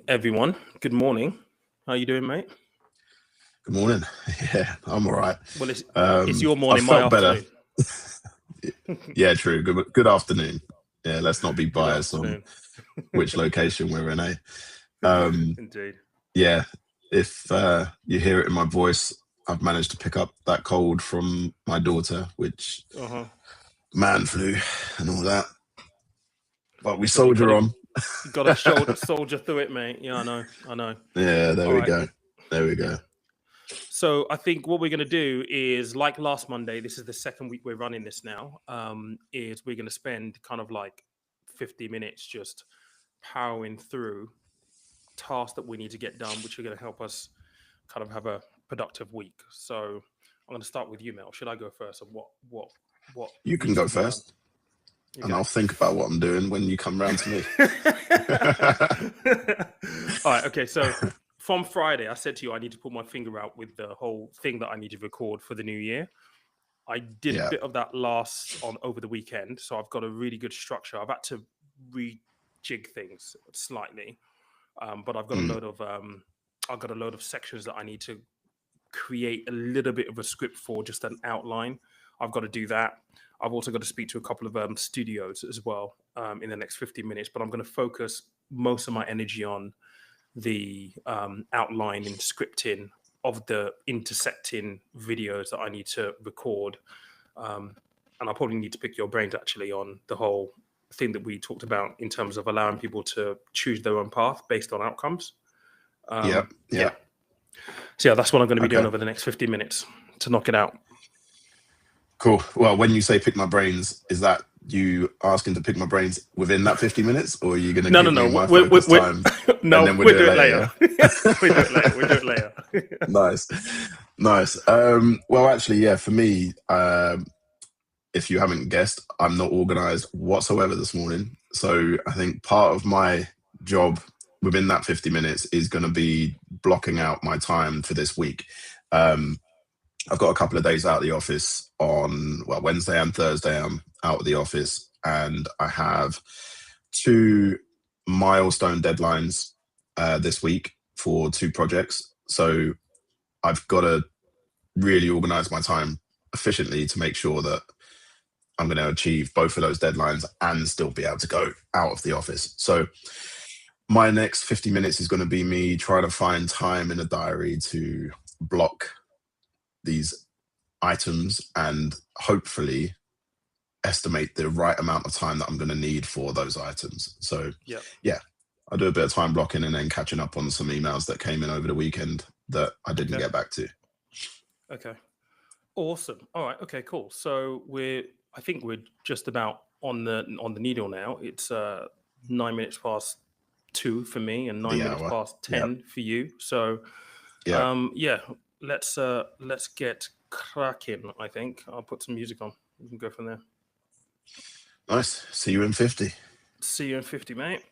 Everyone. Good morning. How you doing, mate? Good morning. Yeah, I'm all right. Well, it's your morning, I my felt better. afternoon. Yeah, true. Good afternoon. Yeah, let's not be Good biased on afternoon. which location we're in, eh? Um, Indeed. yeah, if you hear it in my voice, I've managed to pick up that cold from my daughter, which Uh-huh. man flu and all that. But we Well, soldier on. you got to soldier through it, mate. Yeah, I know. Yeah, there All we right. go. There we Yeah. go. So I think what we're going to do is, like last Monday, this is the second week we're running this now, is we're going to spend kind of like 50 minutes just powering through tasks that we need to get done, which are going to help us kind of have a productive week. So I'm going to start with you, Mel. Should I go first? And what You can needs go to be done? first, and Okay. I'll think about what I'm doing when you come round to me. All right. Okay. So from Friday, I said to you I need to put my finger out with the whole thing that I need to record for the new year. I did a Yeah. bit of that over the weekend, so I've got a really good structure. I've had to rejig things slightly, but I've got Mm. a load of sections that I need to create a little bit of a script for, just an outline. I've got to do that. I've also got to speak to a couple of studios as well in the next 15 minutes, but I'm going to focus most of my energy on the outline and scripting of the intersecting videos that I need to record. And I probably need to pick your brains actually on the whole thing that we talked about in terms of allowing people to choose their own path based on outcomes. Yeah. So yeah, that's what I'm going to be doing Okay. over the next 15 minutes to knock it out. Cool. Well, when you say pick my brains, is that you asking to pick my brains within that 50 minutes, or are you going to give me my focus time? No, and then we'll do it later? later. We'll do it later. Nice. Well, actually, yeah, for me, if you haven't guessed, I'm not organized whatsoever this morning. So I think part of my job within that 50 minutes is going to be blocking out my time for this week. Um, I've got a couple of days out of the office on, well, Wednesday and Thursday. I'm out of the office, and I have 2 milestone deadlines this week for 2 projects. So I've got to really organize my time efficiently to make sure that I'm going to achieve both of those deadlines and still be able to go out of the office. So my next 50 minutes is going to be me trying to find time in a diary to block these items and hopefully estimate the right amount of time that I'm going to need for those items. So yeah, I'll do a bit of time blocking and then catching up on some emails that came in over the weekend that I didn't get back to. Okay. Awesome. All right. Okay, cool. So I think we're just about on the needle now. It's 9 minutes past 2 for me and 9 minutes past 10 for you. So yeah, let's get cracking. I think I'll put some music on. We can go from there. Nice. See you in 50. See you in 50, mate.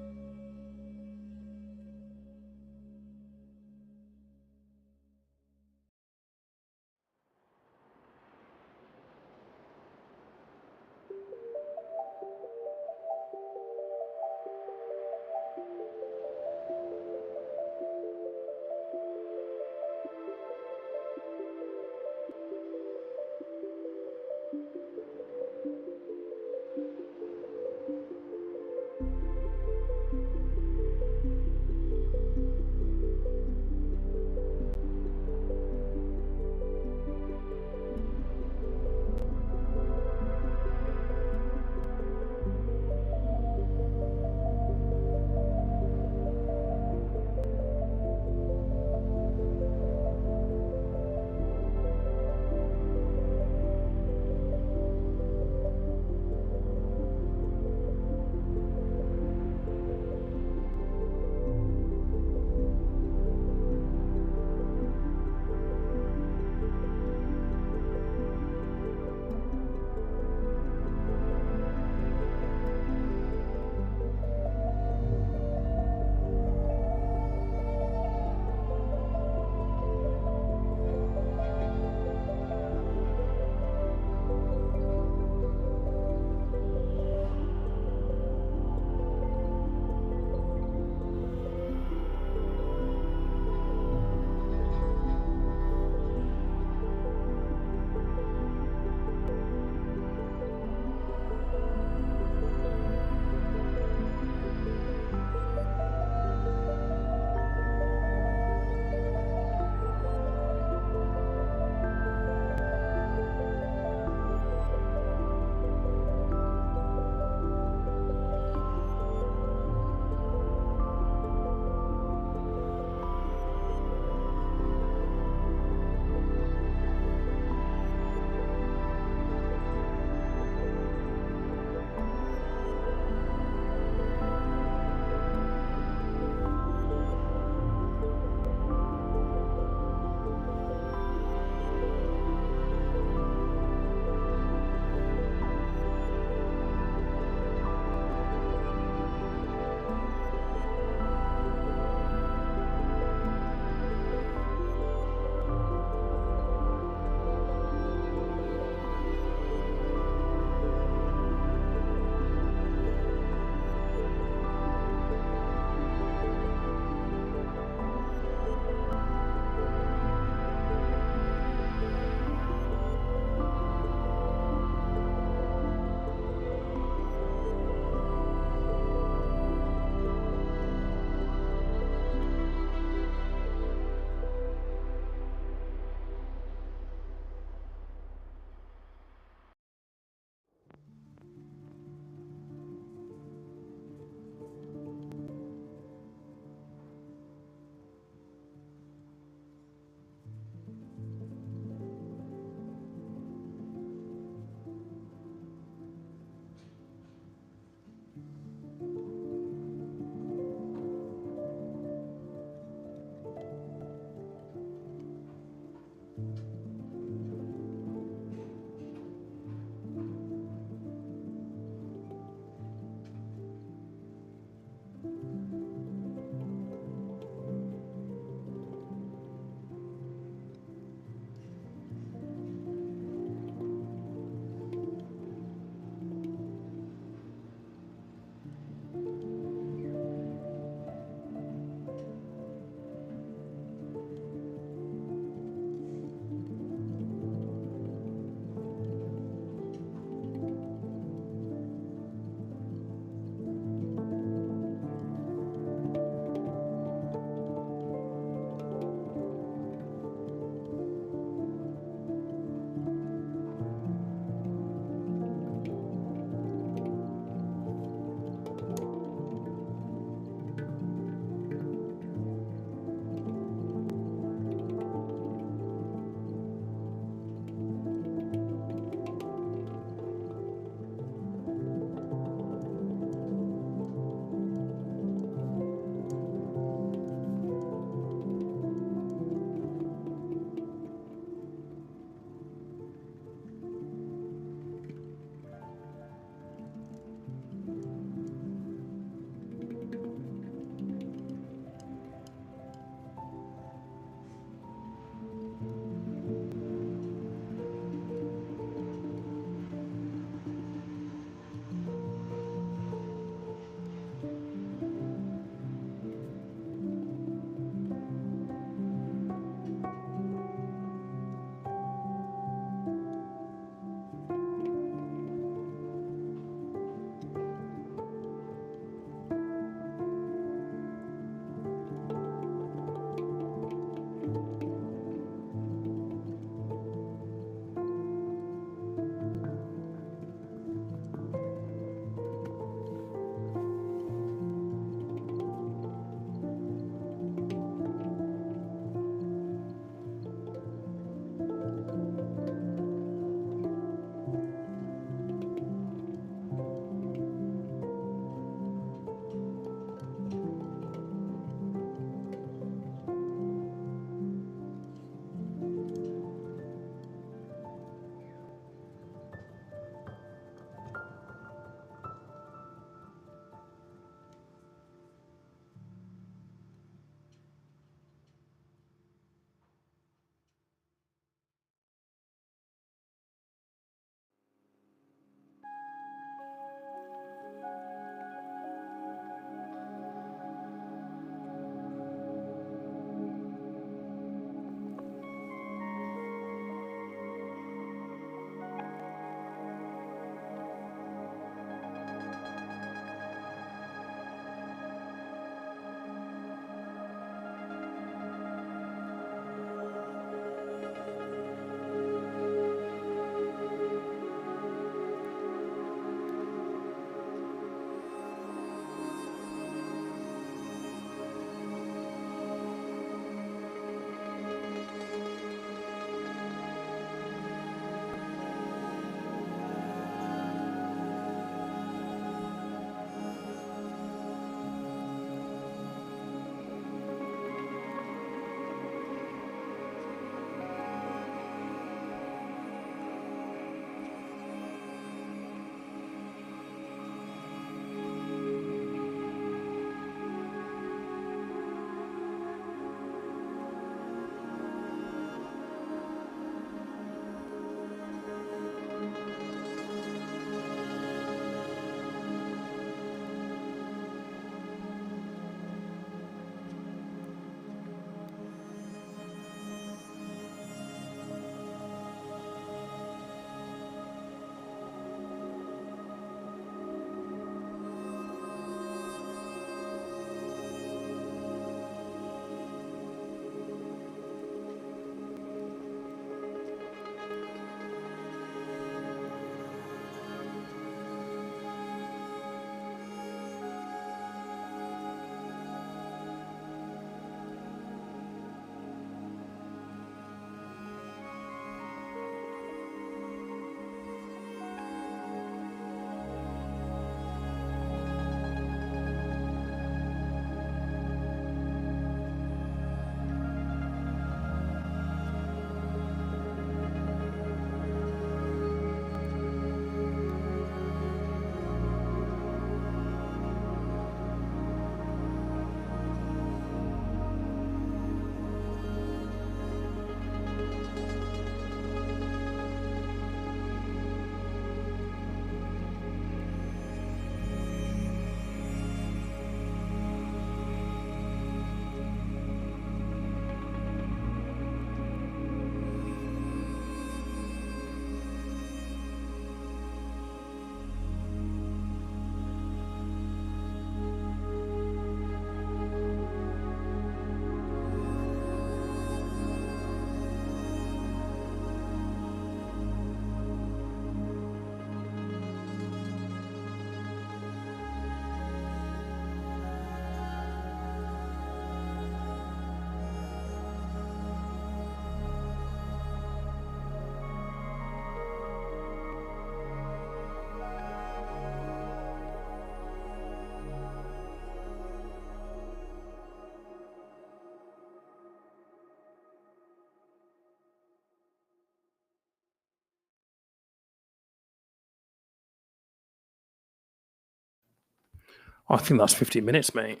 I think that's 15 minutes, mate.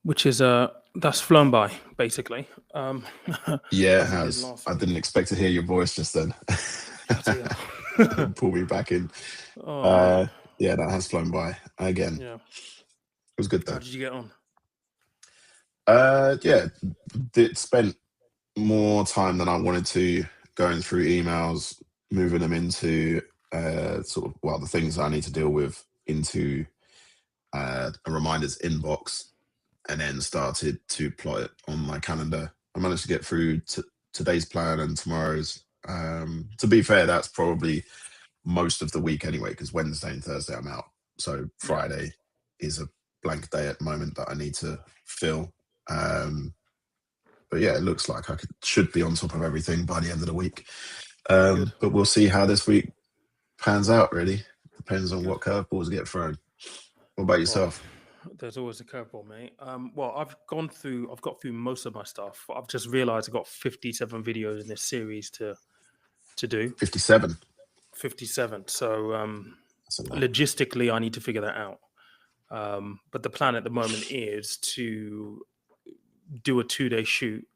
Which is that's flown by, basically. Yeah, it As it did has. last I week. didn't expect to hear your voice just then. Bloody hell. Pull me back in. Oh man. Yeah, that has flown by again. Yeah. It was good How though. did you get on? Yeah, it spent more time than I wanted to going through emails, moving them into sort of the things I need to deal with into a reminders inbox, and then started to plot it on my calendar. I managed to get through today's plan and tomorrow's. To be fair, that's probably most of the week anyway, because Wednesday and Thursday I'm out. So Yeah. Friday is a blank day at the moment that I need to fill. But yeah, it looks like I should be on top of everything by the end of the week. Good. But we'll see how this week pans out, really. Depends on Good. what curveballs get thrown. What about yourself? There's always a curveball, mate. Well, I've got through most of my stuff. I've just realized I've got 57 videos in this series to do. 57. 57. So That's a lot. logistically, I need to figure that out. But the plan at the moment is to do a 2-day shoot.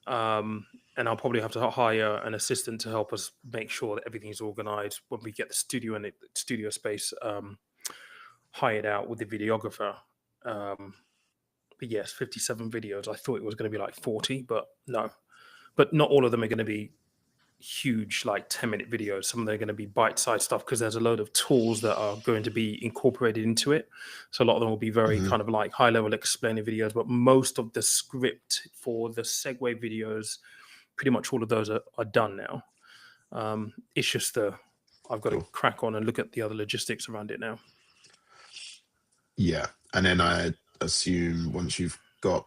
And I'll probably have to hire an assistant to help us make sure that everything's organized when we get the studio and the studio space hired out with the videographer. But yes, 57 videos. I thought it was going to be like 40, but no. But not all of them are going to be huge, like 10-minute videos. Some of them are going to be bite-sized stuff because there's a load of tools that are going to be incorporated into it. So a lot of them will be very kind of like high-level explaining videos, but most of the script for the segue videos, pretty much all of those are done now. It's just I've got to crack on and look at the other logistics around it now. Yeah. And then I assume once you've got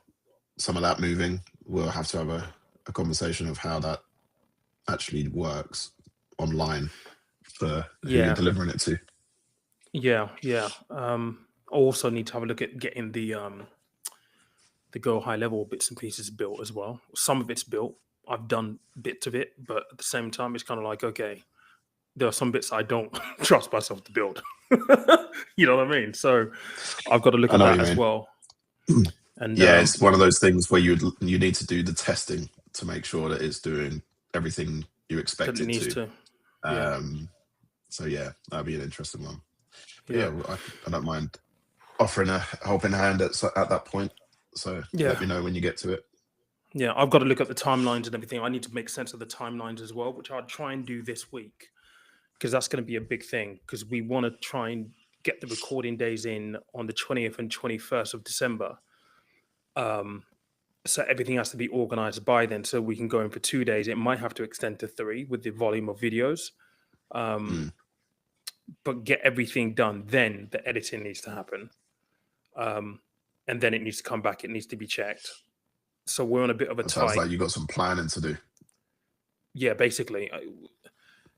some of that moving, we'll have to have a conversation of how that actually works online for who you're delivering it to. Yeah. I also need to have a look at getting the Go high level bits and pieces built as well. Some of it's built. I've done bits of it, but at the same time, it's kind of like, okay, there are some bits I don't trust myself to build. You know what I mean? So I've got to look at that as well. And yeah, it's one of those things where you need to do the testing to make sure that it's doing everything you expect it to. So yeah, that'd be an interesting one. But yeah, I don't mind offering a helping hand at that point. So let me know when you get to it. Yeah, I've got to look at the timelines and everything. I need to make sense of the timelines as well, which I'll try and do this week because that's going to be a big thing because we want to try and get the recording days in on the 20th and 21st of December. So everything has to be organized by then so we can go in for 2 days. It might have to extend to 3 with the volume of videos. But get everything done. Then the editing needs to happen. And then it needs to come back. It needs to be checked. So we're on a bit of a tight. Sounds like you got some planning to do. Yeah, basically.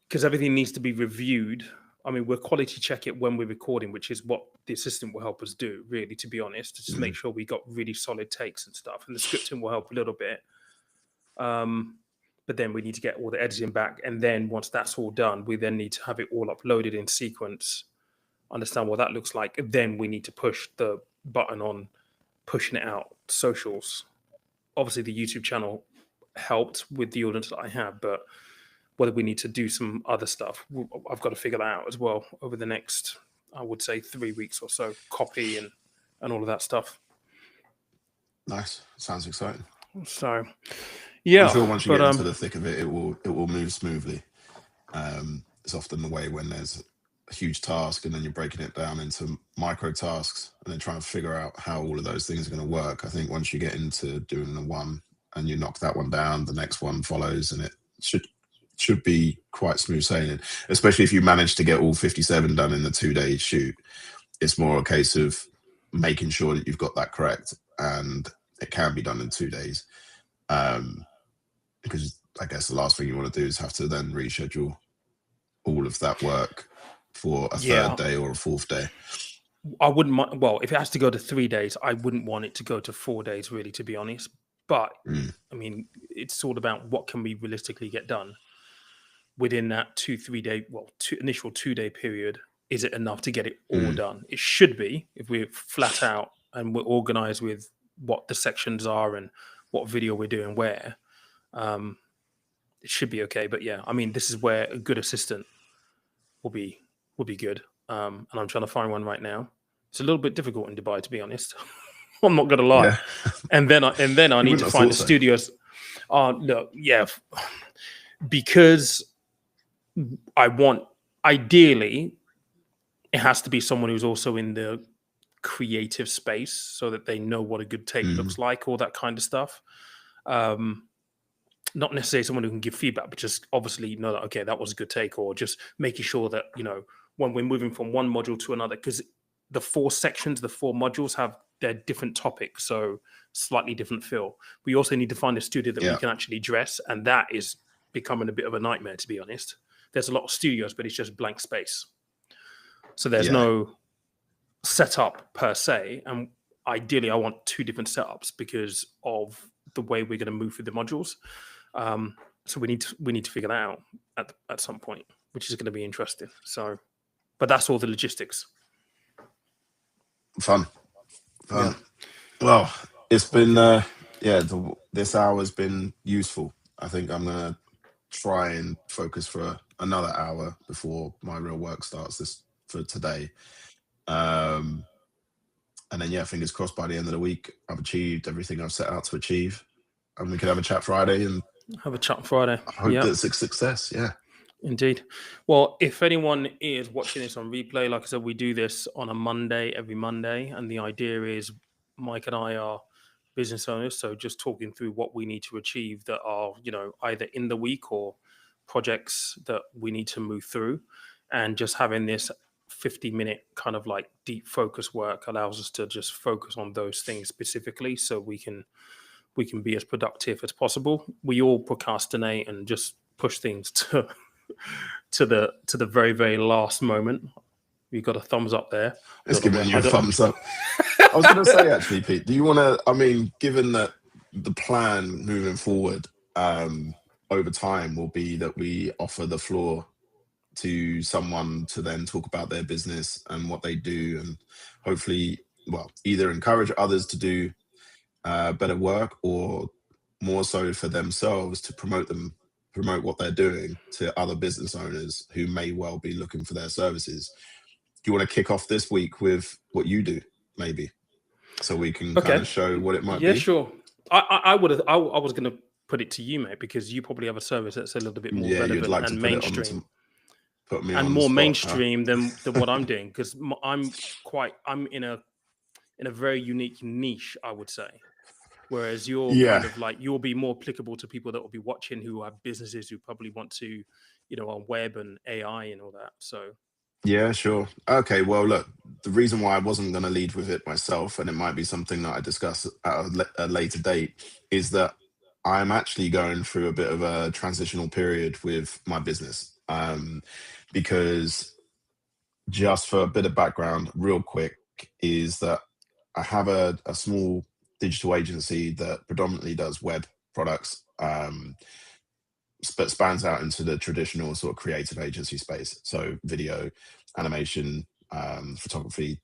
Because everything needs to be reviewed. I mean, we'll quality check it when we're recording, which is what the assistant will help us do, really, to be honest, to just make sure we got really solid takes and stuff. And the scripting will help a little bit. But then we need to get all the editing back. And then once that's all done, we then need to have it all uploaded in sequence, understand what that looks like. And then we need to push the button on pushing it out socials. Obviously, the YouTube channel helped with the audience that I have, but whether we need to do some other stuff, I've got to figure that out as well over the next, I would say, 3 weeks or so. Copy and all of that stuff. Nice. Sounds exciting. So, yeah. I'm sure once you get into the thick of it, it will move smoothly. It's often the way when there's a huge task and then you're breaking it down into micro tasks and then trying to figure out how all of those things are going to work. I think once you get into doing the one and you knock that one down, the next one follows, and it should be quite smooth sailing, especially if you manage to get all 57 done in the 2-day shoot. It's more a case of making sure that you've got that correct and it can be done in 2 days. Because I guess the last thing you want to do is have to then reschedule all of that work for a third day or a fourth day. I wouldn't mind. Well, if it has to go to 3 days, I wouldn't want it to go to 4 days, really, to be honest. But I mean, it's all about what can we realistically get done within that 2-3 day, initial 2-day period. is it enough to get it all done? It should be, if we're flat out and we're organized with what the sections are and what video we're doing where. It should be okay. But yeah, I mean, this is where a good assistant will be good. And I'm trying to find one right now. It's a little bit difficult in Dubai, to be honest. I'm not gonna lie. Yeah. And then I need to find the studios. Look, yeah, because I want, ideally, it has to be someone who's also in the creative space, so that they know what a good take looks like, all that kind of stuff. Not necessarily someone who can give feedback, but just obviously know that, okay, that was a good take, or just making sure that, when we're moving from one module to another, because the 4 sections, the 4 modules have their different topics, so slightly different feel. We also need to find a studio that we can actually dress, and that is becoming a bit of a nightmare, to be honest. There's a lot of studios, but it's just blank space. So there's no setup per se, and ideally I want 2 different setups because of the way we're going to move through the modules. So we need to figure that out at some point, which is going to be interesting. So, but that's all the logistics. Fun. Yeah. Well, it's been this hour has been useful. I think I'm gonna try and focus for another hour before my real work starts for today. And then fingers crossed by the end of the week I've achieved everything I've set out to achieve, and we can have a chat Friday and have a chat Friday. I hope that it's a success. Yeah. Indeed. Well, if anyone is watching this on replay, like I said, we do this on a Monday, every Monday. And the idea is Mike and I are business owners. So just talking through what we need to achieve that are, either in the week or projects that we need to move through. And just having this 50-minute kind of like deep focus work allows us to just focus on those things specifically, so we can be as productive as possible. We all procrastinate and just push things to the very, very last moment. You got a thumbs up there. It's giving you a thumbs up. I was going to say, actually, Pete, do you want to, given that the plan moving forward over time will be that we offer the floor to someone to then talk about their business and what they do, and hopefully, either encourage others to do better work, or more so for themselves to promote what they're doing to other business owners who may well be looking for their services. Do you want to kick off this week with what you do, maybe, so we can kind of show what it might be? Yeah, sure. I was going to put it to you, mate, because you probably have a service that's a little bit more relevant and mainstream. Put me and on more the spot, mainstream than what I'm doing, because I'm in a very unique niche, I would say. Whereas you're kind of like, you'll be more applicable to people that will be watching who have businesses who probably want to, on web and AI and all that. So. Yeah, sure. Okay. Well, look, the reason why I wasn't going to lead with it myself, and it might be something that I discuss at a later date, is that I'm actually going through a bit of a transitional period with my business. Because just for a bit of background, real quick, is that I have a small digital agency that predominantly does web products, but spans out into the traditional sort of creative agency space. So video, animation, photography,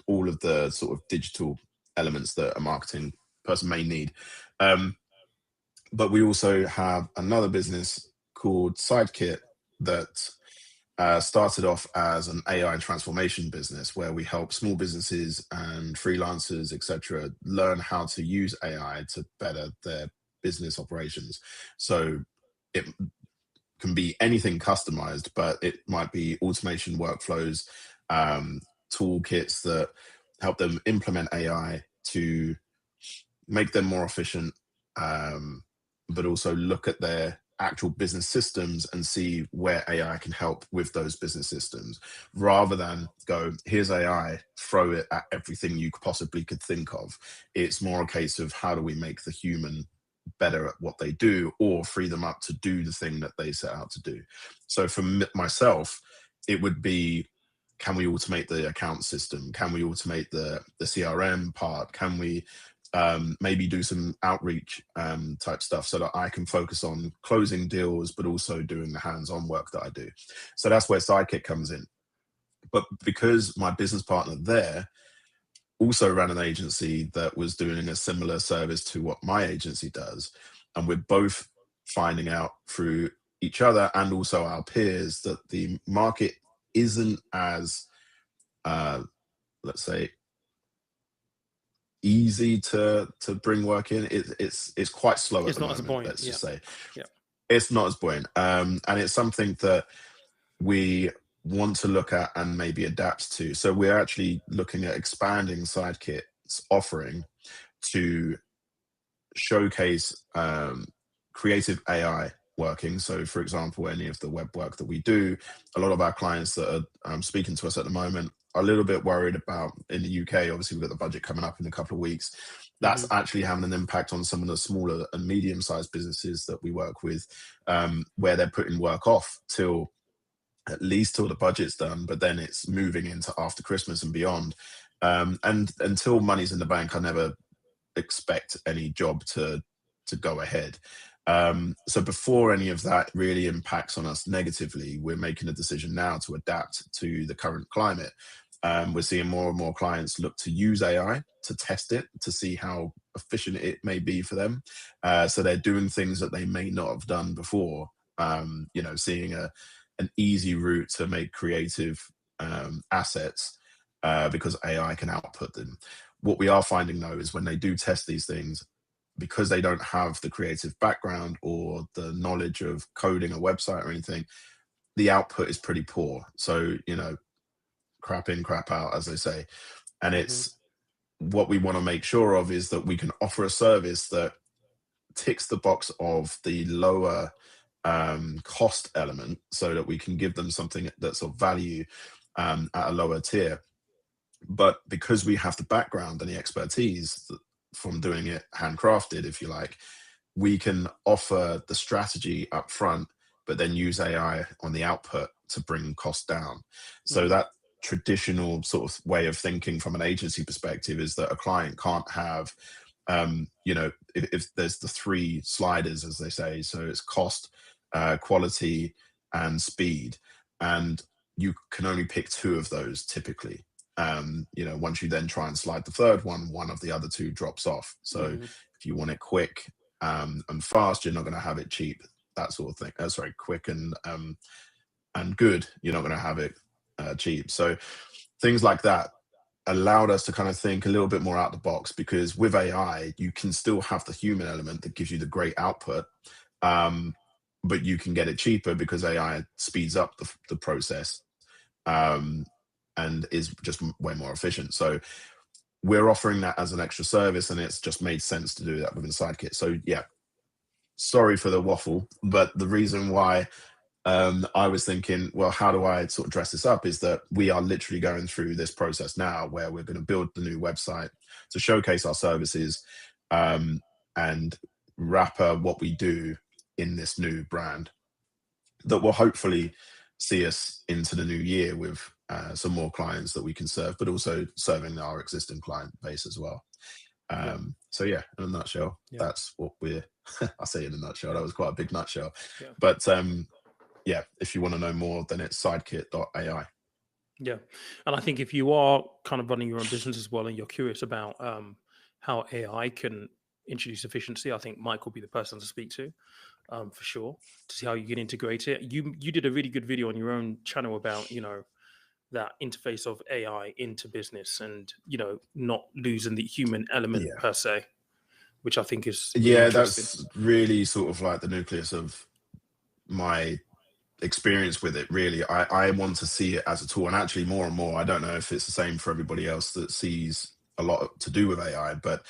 all of the sort of digital elements that a marketing person may need. But we also have another business called Sidekit that started off as an AI transformation business, where we help small businesses and freelancers, etc., learn how to use AI to better their business operations. So it can be anything customized, but it might be automation workflows, toolkits that help them implement AI to make them more efficient, but also look at their actual business systems and see where AI can help with those business systems, rather than go, here's AI, throw it at everything you possibly could think of. It's more a case of, how do we make the human better at what they do, or free them up to do the thing that they set out to do. So for myself, it would be, can we automate the account system? Can we automate the CRM part? Can we maybe do some outreach type stuff, so that I can focus on closing deals, but also doing the hands-on work that I do? So that's where Sidekick comes in. But because my business partner there also ran an agency that was doing a similar service to what my agency does, and we're both finding out through each other and also our peers that the market isn't as, let's say, easy to bring work in. It's quite slow at It's the not as moment, buoyant. let's Yeah. just say. Yeah. It's not as buoyant, and it's something that we want to look at and maybe adapt to. So we're actually looking at expanding Sidekit's offering to showcase creative AI working. So, for example, any of the web work that we do, a lot of our clients that are speaking to us at the moment are a little bit worried about, in the UK, obviously, we've got the budget coming up in a couple of weeks. That's actually having an impact on some of the smaller and medium sized businesses that we work with, where they're putting work off till at least till the budget's done, but then it's moving into after Christmas and beyond. And until money's in the bank, I never expect any job to go ahead. So before any of that really impacts on us negatively, we're making a decision now to adapt to the current climate. We're seeing more and more clients look to use AI to test it, to see how efficient it may be for them. So they're doing things that they may not have done before. Seeing an easy route to make creative assets because AI can output them. What we are finding though is when they do test these things, because they don't have the creative background or the knowledge of coding a website or anything, the output is pretty poor. So, crap in, crap out, as they say. And it's what we want to make sure of is that we can offer a service that ticks the box of the lower cost element so that we can give them something that's of value at a lower tier. But because we have the background and the expertise from doing it handcrafted, if you like, we can offer the strategy up front, but then use AI on the output to bring costs down. So that traditional sort of way of thinking from an agency perspective is that a client can't have, if there's the three sliders, as they say, so it's cost, quality, and speed. And you can only pick two of those typically. Once you then try and slide the third one of the other two drops off. So if you want it quick and fast, you're not going to have it cheap, that sort of thing. Sorry, quick and good, you're not going to have it cheap. So things like that allowed us to kind of think a little bit more out the box, because with AI, you can still have the human element that gives you the great output, but you can get it cheaper because AI speeds up the process. And is just way more efficient. So we're offering that as an extra service, and it's just made sense to do that within Sidekit. So yeah, sorry for the waffle, but the reason why I was thinking, well, how do I sort of dress this up, is that we are literally going through this process now where we're going to build the new website to showcase our services and wrap what we do in this new brand that will hopefully see us into the new year with some more clients that we can serve, but also serving our existing client base as well. So yeah, in a nutshell, that's what we're, I say in a nutshell, that was quite a big nutshell. But yeah, if you want to know more, then it's sidekit.ai. Yeah. And I think if you are kind of running your own business as well, and you're curious about how AI can introduce efficiency, I think Mike will be the person to speak to. For sure, to see how you can integrate it. You did a really good video on your own channel about that interface of AI into business, and not losing the human element per se, which I think is really interesting. That's really sort of like the nucleus of my experience with it. Really, I want to see it as a tool, and actually more and more, I don't know if it's the same for everybody else that sees a lot to do with AI, but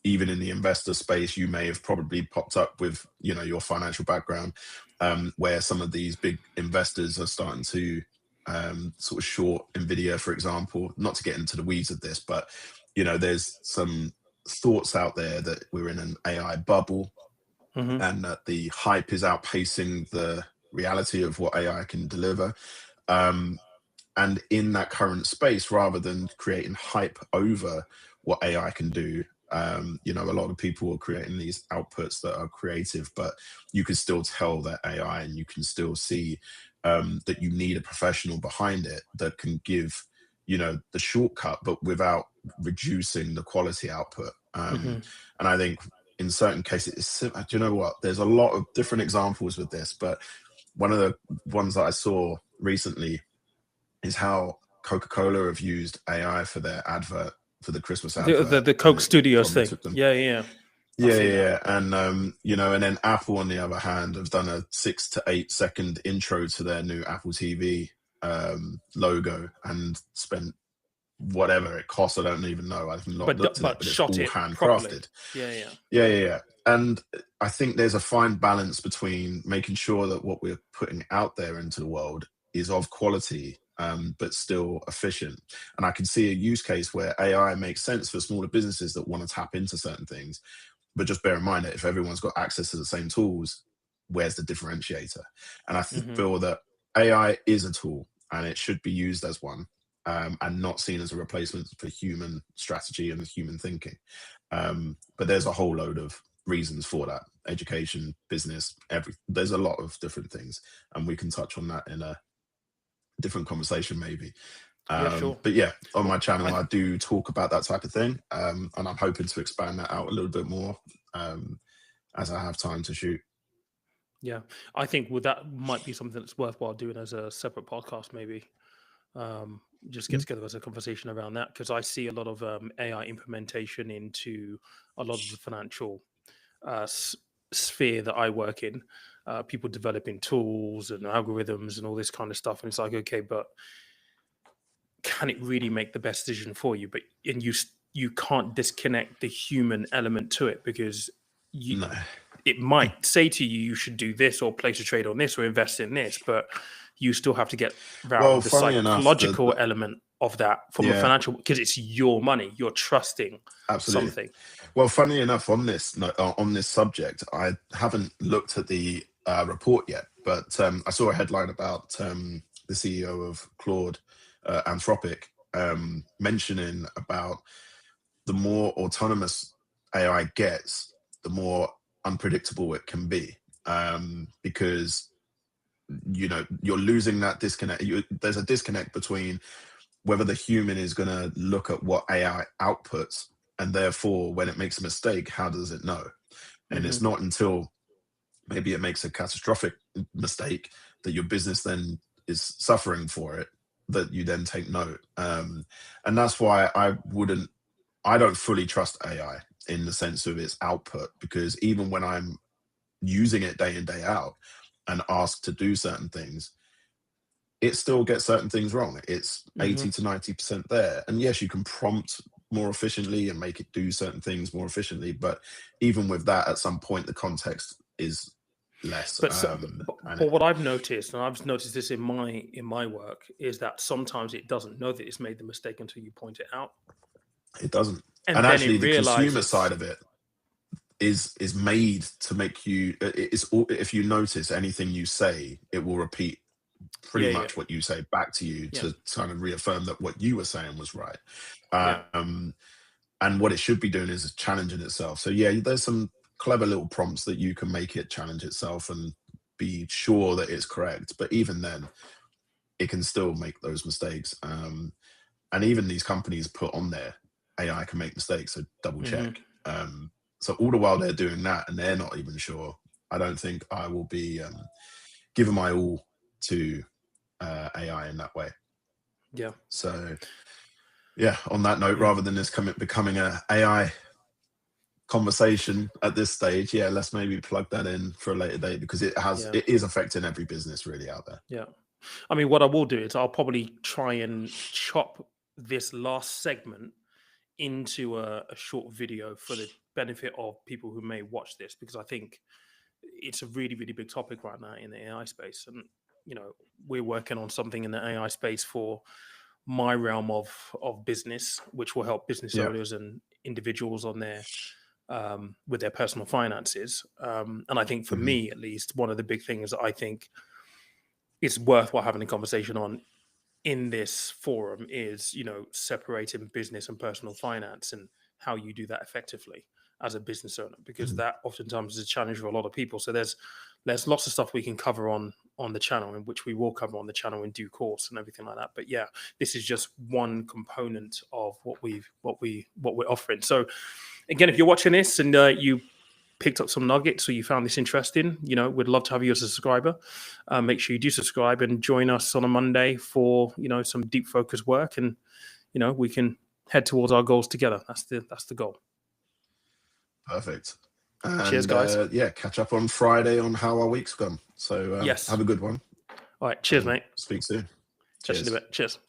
even in the investor space, you may have probably popped up with your financial background, where some of these big investors are starting to sort of short Nvidia, for example. Not to get into the weeds of this, but there's some thoughts out there that we're in an AI bubble, and that the hype is outpacing the reality of what AI can deliver. And in that current space, rather than creating hype over what AI can do, You know, a lot of people are creating these outputs that are creative, but you can still tell they're AI, and you can still see that you need a professional behind it that can give, you know, the shortcut, but without reducing the quality output. And I think in certain cases, do you know what? There's a lot of different examples with this, but one of the ones that I saw recently is how Coca-Cola have used AI for their advert, for the Christmas advert. The Coke And it Studios probably thing. took them, Yeah. yeah. And you know, and then Apple on the other hand have done a 6 to 8 second intro to their new Apple TV logo and spent whatever it costs. I don't even know. I've not looked at it, but it's shot all it properly. handcrafted. Yeah. Yeah. And I think there's a fine balance between making sure that what we're putting out there into the world is of quality, but still efficient. And I can see a use case where AI makes sense for smaller businesses that want to tap into certain things. But just bear in mind that if everyone's got access to the same tools, where's the differentiator? And I feel that AI is a tool and it should be used as one, and not seen as a replacement for human strategy and human thinking. But there's a whole load of reasons for that: education, business, there's a lot of different things, and we can touch on that in a different conversation maybe. Sure. But yeah, on my channel I do talk about that type of thing, and I'm hoping to expand that out a little bit more as I have time to shoot. Yeah, I think that might be something that's worthwhile doing as a separate podcast, maybe. Just get together as a conversation around that, because I see a lot of AI implementation into a lot of the financial sphere that I work in. People developing tools and algorithms and all this kind of stuff, and it's like, okay, but can it really make the best decision for you? But you can't disconnect the human element to it, because it might say to you, you should do this or place a trade on this or invest in this, but you still have to get around the psychological element of that from a financial, because it's your money, you're trusting something. Well, funny enough, on this subject, I haven't looked at the report yet, but I saw a headline about the CEO of Claude, Anthropic, mentioning about the more autonomous AI gets, the more unpredictable it can be, because you know, you're losing that disconnect. There's a disconnect between whether the human is going to look at what AI outputs, and therefore when it makes a mistake, how does it know? And it's not until maybe it makes a catastrophic mistake that your business then is suffering for it, that you then take note. And that's why I don't fully trust AI in the sense of its output, because even when I'm using it day in, day out and asked to do certain things, it still gets certain things wrong. It's 80 to 90% there. And yes, you can prompt more efficiently and make it do certain things more efficiently. But even with that, at some point, the context is less. But what I've noticed, and I've noticed this in my work, is that sometimes it doesn't know that it's made the mistake until you point it out. It doesn't. And then actually, the realizes, consumer side of it is made to make you. If you notice anything you say, it will repeat pretty much what you say back to you to kind of reaffirm that what you were saying was right. And what it should be doing is challenging itself. So yeah, there's some clever little prompts that you can make it challenge itself and be sure that it's correct. But even then, it can still make those mistakes. And even these companies put on there, AI can make mistakes, so double check. So all the while they're doing that and they're not even sure, I don't think I will be giving my all to AI in that way. Yeah. So yeah, on that note, rather than this becoming an AI conversation at this stage, let's maybe plug that in for a later date, because it is affecting every business really out there. Yeah. I mean, what I will do is I'll probably try and chop this last segment into a short video for the benefit of people who may watch this, because I think it's a really, really big topic right now in the AI space. And, you know, we're working on something in the AI space for my realm of business, which will help business owners and individuals on their with their personal finances. And I think for me, at least, one of the big things that I think is worthwhile having a conversation on in this forum is, you know, separating business and personal finance, and how you do that effectively as a business owner, because that oftentimes is a challenge for a lot of people. So there's lots of stuff we can cover on the channel, in which we will cover on the channel in due course and everything like that. But yeah, this is just one component of what we're offering. So again, if you're watching this and you picked up some nuggets or you found this interesting, we'd love to have you as a subscriber. Make sure you do subscribe and join us on a Monday for some deep focus work, and we can head towards our goals together. That's the goal. Perfect. And, cheers, guys. Catch up on Friday on how our week's gone. So yes, have a good one. All right, cheers, mate. Speak soon. Cheers.